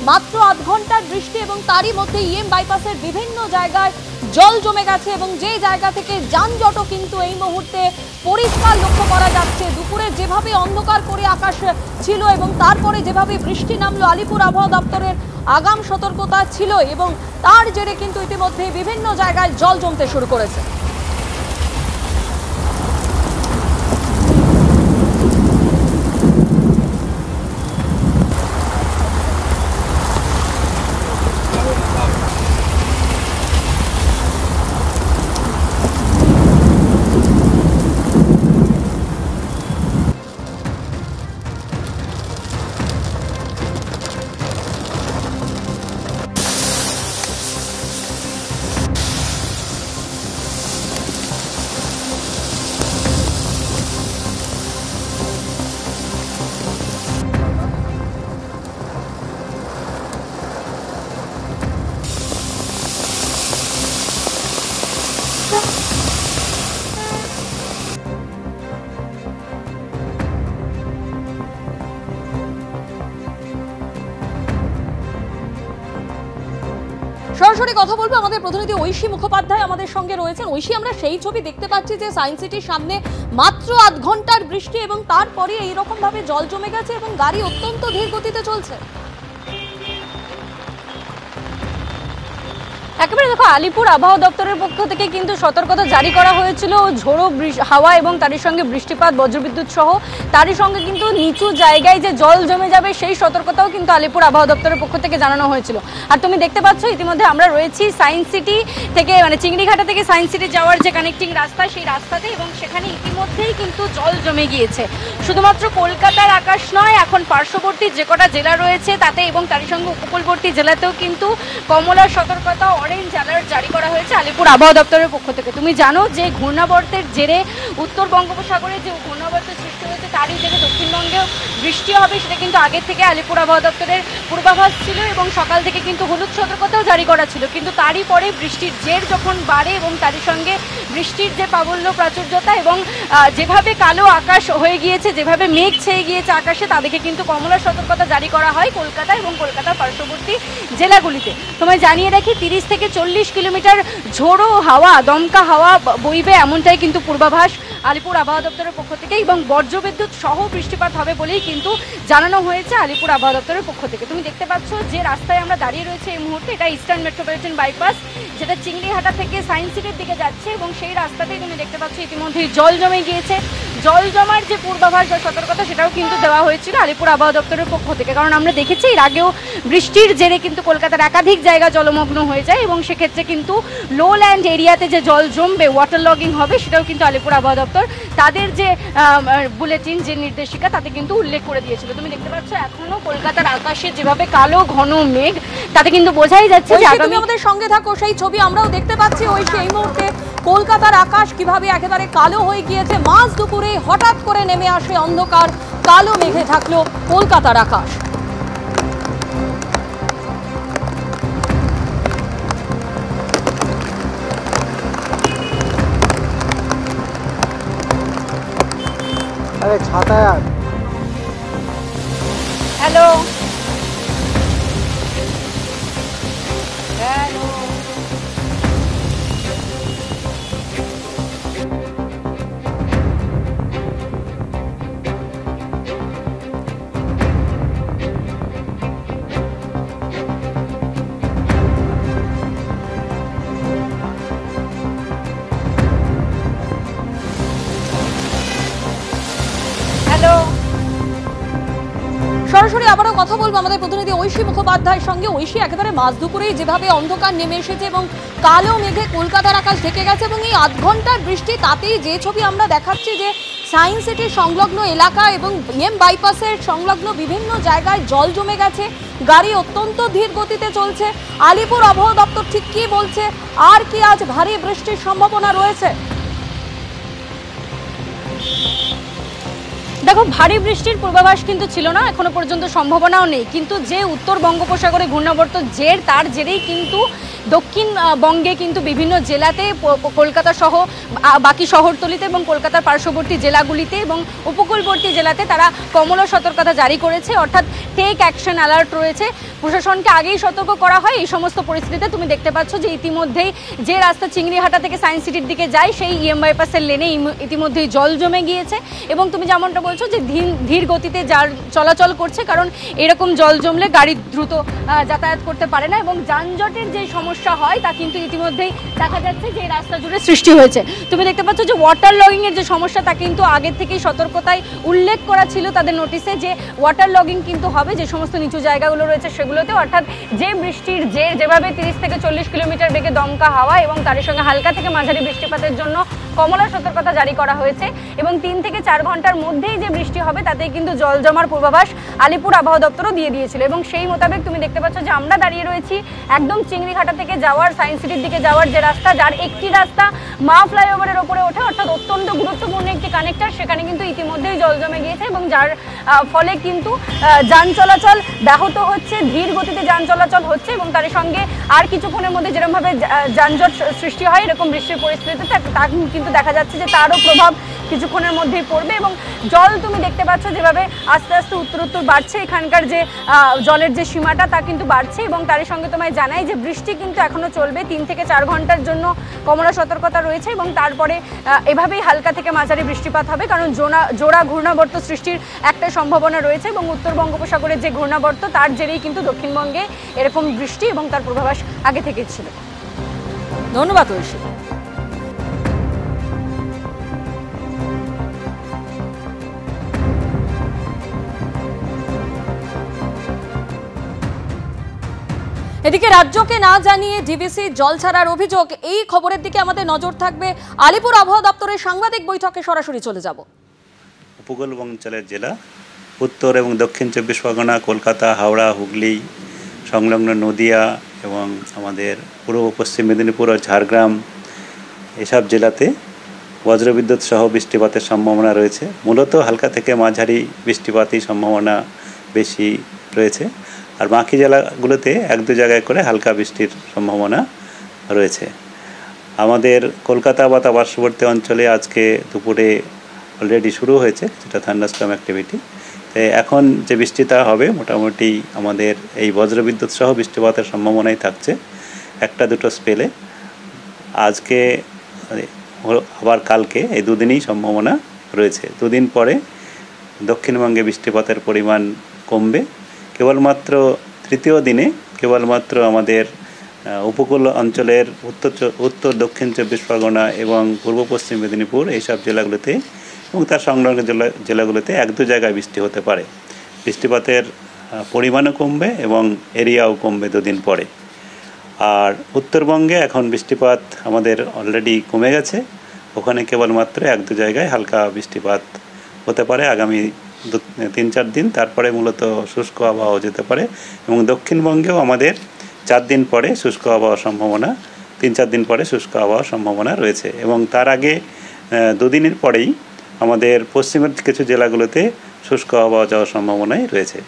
মাত্র আধ ঘন্টার বৃষ্টি এবং তারই মধ্যে ইএম বাইপাসের বিভিন্ন জায়গায় জল জমে গেছে এবং যে জায়গা থেকে যানজটও কিন্তু এই মুহূর্তে পরিষ্কার লক্ষ্য করা যাচ্ছে। দুপুরে যেভাবে অন্ধকার করে আকাশ ছিল এবং তারপরে যেভাবে বৃষ্টি নামলো, আলিপুর আবহাওয়া দপ্তরের আগাম সতর্কতা ছিল এবং তার জেরে কিন্তু ইতিমধ্যে বিভিন্ন জায়গায় জল জমতে শুরু করেছে। সরাসরি কথা বলবো আমাদের প্রতিনিধি ঐশী মুখোপাধ্যায় আমাদের সঙ্গে রয়েছেন। ঐশী, আমরা সেই ছবি দেখতে পাচ্ছি যে সায়েন্স সিটির সামনে মাত্র আধ ঘন্টার বৃষ্টি এবং তারপরে এইরকম ভাবে জল জমে গেছে এবং গাড়ি অত্যন্ত ধীর গতিতে চলছে। একেবারে দেখো, আলিপুর আবহাওয়া দপ্তরের পক্ষ থেকে কিন্তু সতর্কতা জারি করা হয়েছিল। ঝোড়ো হাওয়া এবং তারই সঙ্গে বৃষ্টিপাত, বজ্রবিদ্যুৎ সহ তারই সঙ্গে কিন্তু নিচু জায়গায় যে জল জমে যাবে সেই সতর্কতাও কিন্তু আলিপুর আবহাওয়া দপ্তরের পক্ষ থেকে জানানো হয়েছিল। আর তুমি দেখতে পাচ্ছ ইতিমধ্যে আমরা রয়েছি সায়েন্স সিটি থেকে, মানে চিংড়িঘাটা থেকে সায়েন্স সিটি যাওয়ার যে কানেক্টিং রাস্তা, সেই রাস্তাতে, এবং সেখানে ইতিমধ্যেই কিন্তু জল জমে গিয়েছে। শুধুমাত্র কলকাতার আকাশ নয়, এখন পার্শ্ববর্তী যে কটা জেলা রয়েছে তাতে এবং তারই সঙ্গে উপকূলবর্তী জেলাতেও কিন্তু কমলার সতর্কতা, অরেঞ্জ অ্যালার্ট জারি করা হয়েছে আলিপুর আবহাওয়া দপ্তরের পক্ষ থেকে। তুমি জানো যে ঘূর্ণাবর্তের জেরে উত্তর বঙ্গোপসাগরে যে ঘূর্ণাবর্তের সৃষ্টি হয়েছে তারই জেরে দক্ষিণবঙ্গেও বৃষ্টি হবে, সেটা কিন্তু আগের থেকে আলিপুর আবহাওয়া দপ্তরের পূর্বাভাস ছিল এবং সকাল থেকে কিন্তু হলুদ সতর্কতাও জারি করা ছিল। কিন্তু তারই পরে বৃষ্টির জের যখন বাড়ে এবং তারই সঙ্গে বৃষ্টির যে প্রাবল্য, প্রাচুর্যতা এবং যেভাবে কালো আকাশ হয়ে গিয়েছে, যেভাবে মেঘ ছেয়ে গিয়েছে আকাশে, তা দেখে কিন্তু কমলার সতর্কতা জারি করা হয় কলকাতা এবং কলকাতার পার্শ্ববর্তী জেলাগুলিতে। তোমায় জানিয়ে রাখি 30 থেকে 40 কিলোমিটার ঝোড়ো হাওয়া, দমকা হাওয়া বইবে, এমনটাই কিন্তু পূর্বাভাস আলিপুর আবহাওয়া দপ্তরের পক্ষ থেকে, এবং বজ্রবিদ্যুৎ সহ বৃষ্টিপাত হবে বলেই কিন্তু জানানো হয়েছে আলিপুর আবহাওয়া দপ্তরের পক্ষ থেকে। তুমি দেখতে পাচ্ছ যে রাস্তায় আমরা দাঁড়িয়ে রয়েছে এই মুহূর্তে, এটা ইস্টার্ন মেট্রোপলিটন বাইপাস, যেটা চিংড়িহাটা থেকে সায়েন্স সিটির দিকে যাচ্ছে, এবং সেই রাস্তাতেই তুমি দেখতে পাচ্ছ ইতিমধ্যেই জল জমে গিয়েছে। জল জমার যে পূর্বাভাস বা সতর্কতা সেটাও কিন্তু দেওয়া হয়েছিল আলিপুর আবহাওয়া দপ্তরের পক্ষ থেকে, কারণ আমরা দেখেছি এর আগেও বৃষ্টির জেরে কিন্তু কলকাতার একাধিক জায়গা জলমগ্ন হয়ে যায় এবং সেক্ষেত্রে কিন্তু লো ল্যান্ড এরিয়াতে যে জল জমবে, ওয়াটার লগিং হবে, সেটাও কিন্তু আলিপুর আবহাওয়া দপ্তর তাদের যে বুলেটিন, যে নির্দেশিকা, তাতে কিন্তু উল্লেখ করে দিয়েছিল। তুমি দেখতে পাচ্ছ এখনো কলকাতার আকাশে যেভাবে কালো ঘন মেঘ, তাতে কিন্তু বোঝাই যাচ্ছে যে তুমি আমাদের সঙ্গে থাকো, সেই ছবি আমরাও দেখতে পাচ্ছি। ঐশী, এই মুহূর্তে কলকাতার আকাশ কিভাবে একেবারে কালো হয়ে গিয়েছে। মাঝ দুপুরে হঠাৎ করে নেমে আসে অন্ধকার, কালো মেঘে থাকলো কলকাতার আকাশ। अरे छाता यार। हेलो हेलो সরাসরি আবারও কথা বলবো আমাদের প্রতিনিধি ঐশী মুখোপাধ্যায়ের সঙ্গে। ঐশী, একেবারে মাঝ দুপুরেই যেভাবে অন্ধকার নেমে এসেছে এবং কালো মেঘে কলকাতার আকাশ ঢেকে গেছে এবং এই আধ ঘন্টার বৃষ্টি, তাতেই যে ছবি আমরা দেখাচ্ছি যে সায়েন্স সিটির সংলগ্ন এলাকা এবং ইএম বাইপাসের সংলগ্ন বিভিন্ন জায়গায় জল জমে গেছে, গাড়ি অত্যন্ত ধীর গতিতে চলছে। আলিপুর আবহাওয়া দপ্তর ঠিক কি বলছে, আর কি আজ ভারী বৃষ্টির সম্ভাবনা রয়েছে? দেখো, ভারী বৃষ্টির পূর্বাভাস কিন্তু ছিল না, এখনো পর্যন্ত সম্ভাবনাও নেই, কিন্তু যে উত্তর বঙ্গোপসাগরে ঘূর্ণাবর্ত জের, তার জেরেই কিন্তু দক্ষিণবঙ্গে কিন্তু বিভিন্ন জেলাতে কলকাতা সহ বাকি শহরতলিতে এবং কলকাতার পার্শ্ববর্তী জেলাগুলিতে এবং উপকূলবর্তী জেলাতে তারা কমলা সতর্কতা জারি করেছে, অর্থাৎ টেক অ্যাকশন অ্যালার্ট রয়েছে। প্রশাসনকে আগেই সতর্ক করা হয়। এই সমস্ত পরিস্থিতিতে তুমি দেখতে পাচ্ছ যে ইতিমধ্যেই যে রাস্তা চিংড়িহাটা থেকে সায়েন্স সিটির দিকে যায় সেই ইএম বাইপাসের লেনে ইতিমধ্যেই জল জমে গিয়েছে এবং তুমি যেমনটা বলছো যে ধীর গতিতে চলাচল করছে, কারণ এরকম জল জমলে গাড়ি দ্রুত যাতায়াত করতে পারে না এবং যানজটের যে সমস্যা হয় তা কিন্তু ইতিমধ্যেই দেখা যাচ্ছে যে রাস্তা জুড়ে সৃষ্টি হয়েছে। তুমি দেখতে পাচ্ছ যে ওয়াটার লগিংয়ের যে সমস্যা তা কিন্তু আগের থেকেই সতর্কতায় উল্লেখ করা ছিল তাদের নোটিশে, যে ওয়াটার লগিং কিন্তু হবে যে সমস্ত নিচু জায়গাগুলো রয়েছে সেগুলোতে, অর্থাৎ যে বৃষ্টির যেভাবে 30 থেকে 40 কিলোমিটার বেগে দমকা হাওয়া এবং তার সঙ্গে হালকা থেকে মাঝারি বৃষ্টিপাতের জন্য কমলা সতর্কতা জারি করা হয়েছে এবং 3 থেকে 4 ঘন্টার মধ্যেই যে বৃষ্টি হবে তাতে কিন্তু জল জমার পূর্বাভাস আলিপুর আবহাওয়া দপ্তরও দিয়ে দিয়েছিল এবং সেই মোতাবেক তুমি দেখতে পাচ্ছ যে আমরা দাঁড়িয়ে রয়েছি একদম চিংড়িঘাটা থেকে যাওয়ার সায়েন্স সিটির দিকে যাওয়ার যে রাস্তা, যার একটি রাস্তা মা ফ্লাইওভারের ওপরে ওঠে, অর্থাৎ অত্যন্ত গুরুত্বপূর্ণ একটি কানেক্টর, সেখানে কিন্তু ইতিমধ্যেই জল জমে গিয়েছে এবং যার ফলে কিন্তু যান চলাচল ব্যাহত হচ্ছে, ধীর গতিতে যান চলাচল হচ্ছে এবং তার সঙ্গে আর কিছুক্ষণের মধ্যে যেরকমভাবে যানজট সৃষ্টি হয় এরকম বৃষ্টির পরিস্থিতিতে তা কিন্তু দেখা যাচ্ছে যে তারও প্রভাব কিছুক্ষণের মধ্যেই পড়বে এবং জল তুমি দেখতে পাচ্ছ যেভাবে আস্তে আস্তে উত্তরোত্তর বাড়ছে, এখানকার যে জলের যে সীমাটা তা কিন্তু বাড়ছে এবং তার সঙ্গে তোমায় জানাই যে বৃষ্টি কিন্তু এখনও চলবে, 3 থেকে 4 ঘন্টার জন্য কমলা সতর্কতা রয়েছে এবং তারপরে এভাবেই হালকা থেকে মাঝারি বৃষ্টিপাত হবে, কারণ জোড়া ঘূর্ণাবর্ত সৃষ্টির একটা সম্ভাবনা রয়েছে এবং উত্তর বঙ্গোপসাগরের যে ঘূর্ণাবর্ত তার জেরেই কিন্তু দক্ষিণবঙ্গে এরকম বৃষ্টি এবং তার পূর্বাভাস আগে থেকেই ছিল। ধন্যবাদ ঐশী। এদিকে রাজ্যকে না জানিয়ে ডিভিসি জল ছাড়ার অভিযোগ, এই খবরের দিকে আমাদের নজর থাকবে। আলিপুর আবহাওয়া দপ্তরের সাংবাদিক বৈঠকে সরাসরি চলে যাব। উপকূলবঙ্গের জেলা উত্তর এবং দক্ষিণ 24 পরগনা, কলকাতা, হাওড়া, হুগলি সংলগ্ন নদিয়া এবং আমাদের পূর্ব পশ্চিম মেদিনীপুর ও ঝাড়গ্রাম এসব জেলাতে বজ্রবিদ্যুৎ সহ বৃষ্টিপাতের সম্ভাবনা রয়েছে। মূলত হালকা থেকে মাঝারি বৃষ্টিপাতের সম্ভাবনা বেশি রয়েছে, আর বাকি জেলাগুলোতে 1-2 জায়গায় করে হালকা বৃষ্টির সম্ভাবনা রয়েছে। আমাদের কলকাতা বা তার পার্শ্ববর্তী অঞ্চলে আজকে দুপুরে অলরেডি শুরু হয়েছে কিছুটা থান্ডারস্টর্ম অ্যাক্টিভিটি। তো এখন যে বৃষ্টিটা হবে মোটামুটি আমাদের এই বজ্রবিদ্যুৎ সহ বৃষ্টিপাতের সম্ভাবনাই থাকছে 1-2 স্পেলে। আজকে আবার কালকে এই দুদিনই সম্ভাবনা রয়েছে। 2 দিন পরে দক্ষিণবঙ্গে বৃষ্টিপাতের পরিমাণ কমবে। কেবলমাত্র তৃতীয় দিনে কেবলমাত্র আমাদের উপকূল অঞ্চলের উত্তর দক্ষিণ 24 পরগনা এবং পূর্ব পশ্চিম মেদিনীপুর এইসব জেলাগুলোতে এবং তার সংলগ্ন জেলাগুলোতে 1-2 জায়গায় বৃষ্টি হতে পারে। বৃষ্টিপাতের পরিমাণও কমবে এবং এরিয়াও কমবে 2 দিন পরে। আর উত্তরবঙ্গে এখন বৃষ্টিপাত আমাদের অলরেডি কমে গেছে, ওখানে কেবলমাত্র 1-2 জায়গায় হালকা বৃষ্টিপাত হতে পারে আগামী 3-4 দিন, তারপরে মূলত শুষ্ক আবহাওয়া যেতে পারে এবং দক্ষিণবঙ্গেও আমাদের 4 দিন পরে শুষ্ক আবহাওয়ার সম্ভাবনা, 3-4 দিন পরে শুষ্ক আবহাওয়ার সম্ভাবনা রয়েছে এবং তার আগে 2 দিনের পরেই আমাদের পশ্চিমের কিছু জেলাগুলোতে শুষ্ক আবহাওয়া যাওয়ার সম্ভাবনাই রয়েছে।